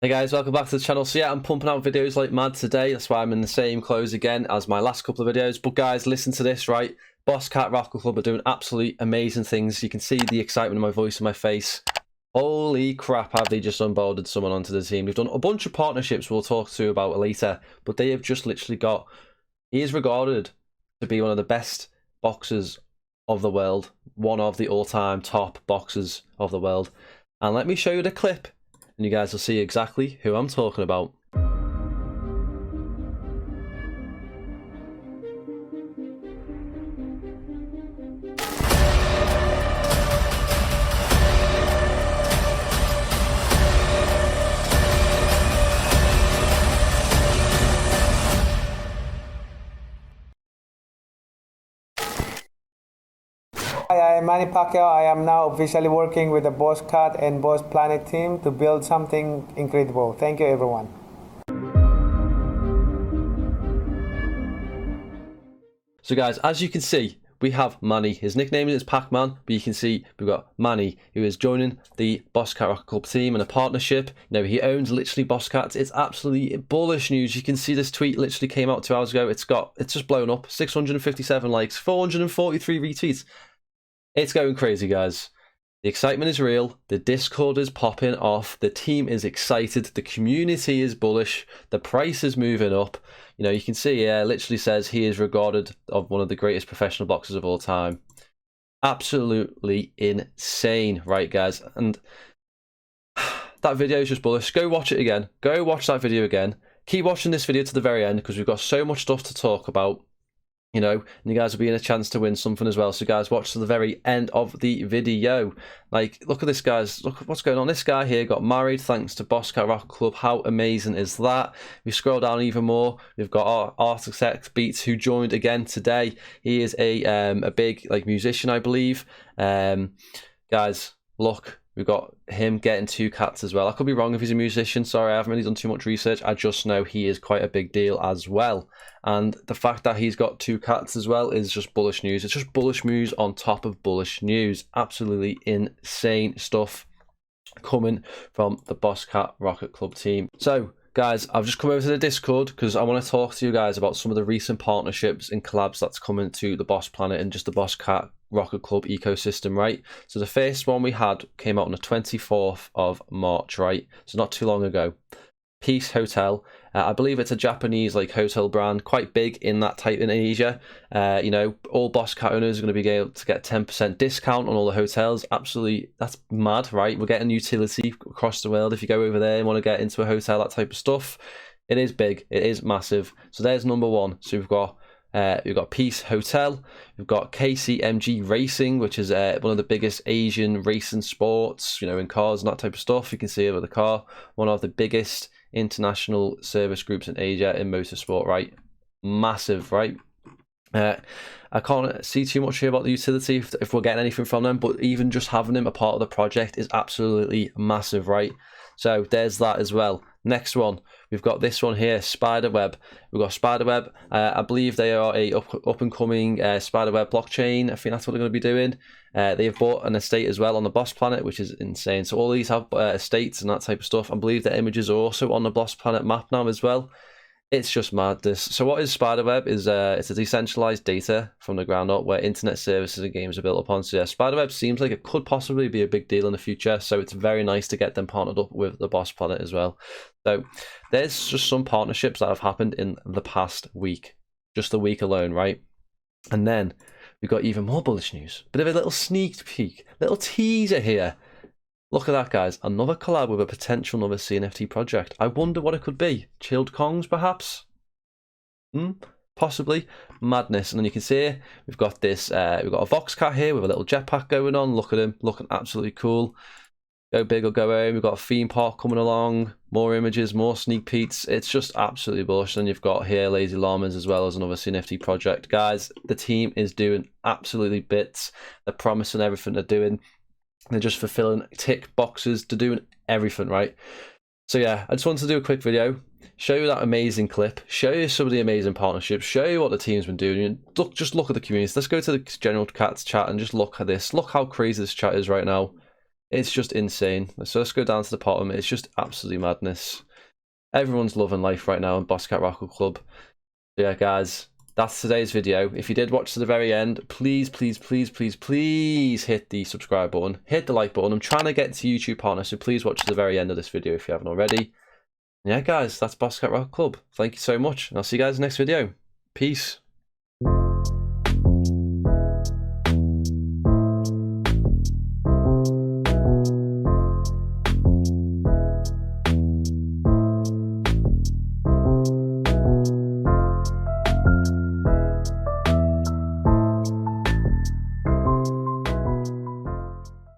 Hey guys, welcome back to the channel. So yeah, I'm pumping out videos like mad today. That's why I'm in the same clothes again as my last couple of videos. But guys, listen to this, right? bosscatrocketclub are doing absolutely amazing things. You can see the excitement in my voice and my face. Holy crap, have they just onboarded someone onto the team. They've done a bunch of partnerships we'll talk to about later. But they have just literally got... He is regarded to be one of the best boxers of the world. One of the all-time top boxers of the world. And let me show you the clip. And you guys will see exactly who I'm talking about. Hi, I am Manny Pacquiao. I am now officially working with the Boss Cat and Boss Planet team to build something incredible. Thank you, everyone. So guys, as you can see, we have Manny. His nickname is Pac-Man, but you can see we've got Manny, who is joining the bosscatrocketclub team in a partnership. You know, he owns literally Bosscat. It's absolutely bullish news. You can see this tweet literally came out 2 hours ago. It's just blown up. 657 likes, 443 retweets. It's going crazy, guys. The excitement is real. The Discord is popping off. The team is excited. The community is bullish. The price is moving up. You know, you can see here, literally says he is regarded as one of the greatest professional boxers of all time. Absolutely insane, right, guys? And that video is just bullish. Go watch it again. Go watch that video again. Keep watching this video to the very end because we've got so much stuff to talk about. You know, and you guys will be in a chance to win something as well. So guys, watch to the very end of the video. Like, look at this, guys. Look at what's going on. This guy here got married thanks to bosscatrocketclub. How amazing is that? We scroll down even more. We've got our Architect Beats, who joined again today. He is a big musician, I believe. Guys, look. We've got him getting 2 cats as well. I could be wrong if he's a musician. Sorry, I haven't really done too much research. I just know he is quite a big deal as well. And the fact that he's got 2 cats as well is just bullish news. It's just bullish news on top of bullish news. Absolutely insane stuff coming from the bosscatrocketclub team. So, guys, I've just come over to the Discord because I want to talk to you guys about some of the recent partnerships and collabs that's coming to the Boss Planet and just the bosscatrocketclub ecosystem, right? So the first one we had came out on the 24th of March, right? So not too long ago. Peace Hotel. I believe it's a Japanese hotel brand, quite big in that type in Asia. You know, all Bosscat owners are going to be able to get 10% discount on all the hotels. Absolutely, that's mad, right? We're getting utility across the world. If you go over there and want to get into a hotel, that type of stuff, it is big, it is massive. So there's number one. So we've got Peace Hotel, we've got KCMG Racing, which is one of the biggest Asian racing sports, you know, in cars and that type of stuff. You can see over the car, one of the biggest international service groups in Asia in motorsport, right? Massive, right? I can't see too much here about the utility if we're getting anything from them, but even just having them a part of the project is absolutely massive, right? So there's that as well. Next one, we've got this one here, Spiderweb. We've got Spiderweb. I believe they are a up and coming Spiderweb blockchain. I think that's what they're going to be doing. They've bought an estate as well on the Boss Planet, which is insane. So all these have estates and that type of stuff. I believe the images are also on the Boss Planet map now as well. It's just madness. So what is Spiderweb? It's a decentralized data from the ground up where internet services and games are built upon. So yeah, Spiderweb seems like it could possibly be a big deal in the future. So it's very nice to get them partnered up with the Boss Planet as well. So there's just some partnerships that have happened in the past week, just a week alone, right? And then we've got even more bullish news. Bit of a little sneak peek, little teaser here. Look at that, guys. Another collab with a potential another CNFT project. I wonder what it could be. Chilled Kongs, perhaps? Possibly. Madness. And then you can see we've got this, we've got a Vox Cat here with a little jetpack going on. Look at him. Looking absolutely cool. Go big or go home. We've got a theme park coming along. More images, more sneak peeks. It's just absolutely bullish. And you've got here Lazy Llamas as well as another CNFT project. Guys, the team is doing absolutely bits. They're promising everything they're doing. They're just fulfilling tick boxes to doing everything, right? So yeah, I just wanted to do a quick video, show you that amazing clip, show you some of the amazing partnerships, show you what the team's been doing, and just look at the community. Let's go to the general cats chat and just look at this. Look how crazy this chat is right now. It's just insane. So let's go down to the bottom. It's just absolutely madness. Everyone's loving life right now in Bosscat Rocket Club. So yeah, guys, that's today's video. If you did watch to the very end, please, please, please, please, please hit the subscribe button, hit the like button. I'm trying to get to YouTube partner, so please watch to the very end of this video if you haven't already. Yeah, guys, that's Bosscat Rocket Club. Thank you so much, and I'll see you guys in the next video. Peace.